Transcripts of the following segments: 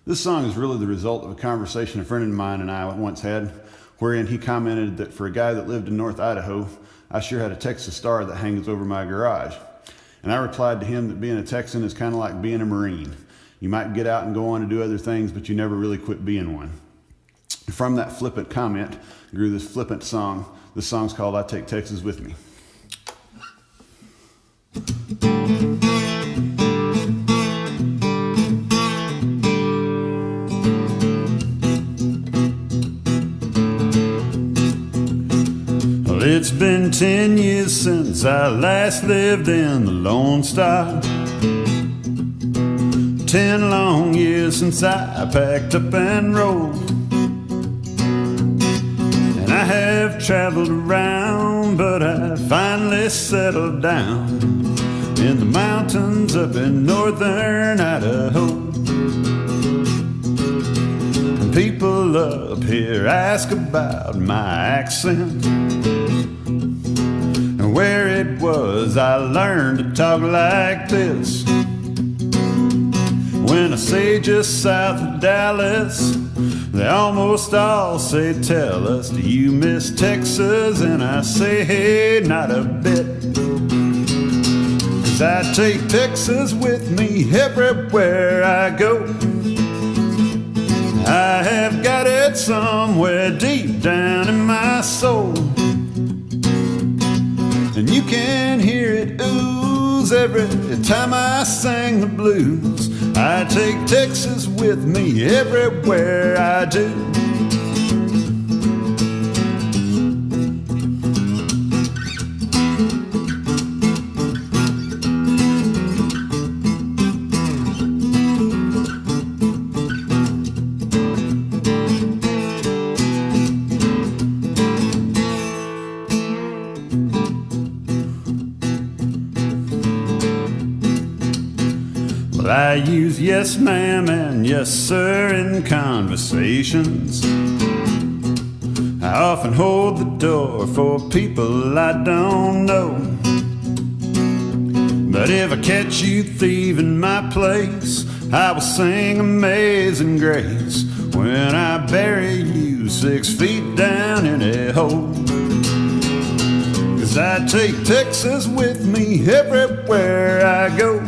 This song is really the result of a conversation a friend of mine and I once had, wherein he commented that for a guy that lived in North Idaho, I sure had a Texas star that hangs over my garage. And I replied to him that being a Texan is kind of like being a Marine. You might get out and go on to do other things, but you never really quit being one. From that flippant comment grew this flippant song. This song's called I Take Texas With Me. It's been 10 years since I last lived in the Lone Star. 10 long years since I packed up and rolled. And I have traveled around, but I finally settled down in the mountains up in northern Idaho. And people up here ask about my accent, where it was I learned to talk like this. When I say just south of Dallas, they almost all say, tell us, do you miss Texas? And I say, hey, not a bit. 'Cause I take Texas with me everywhere I go. I have got it somewhere deep down in my soul. And you can hear it ooze every time I sing the blues. I take Texas with me everywhere I do. I use yes ma'am and yes sir in conversations. I often hold the door for people I don't know. But if I catch you thieving my place, I will sing Amazing Grace when I bury you 6 feet down in a hole. 'Cause I take Texas with me everywhere I go.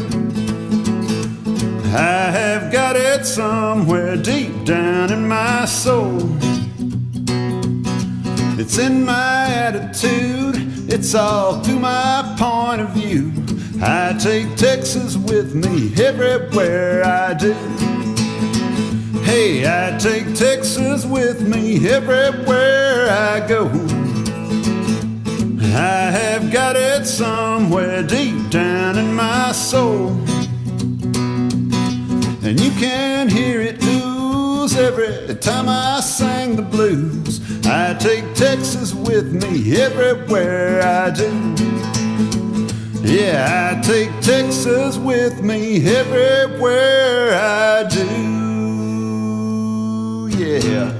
I have got it somewhere deep down in my soul. It's in my attitude, it's all through my point of view. I take Texas with me everywhere I do. Hey, I take Texas with me everywhere I go. I have got it somewhere deep down in my soul. And you can hear it ooze every time I sing the blues. I take Texas with me everywhere I do. Yeah, I take Texas with me everywhere I do. Yeah.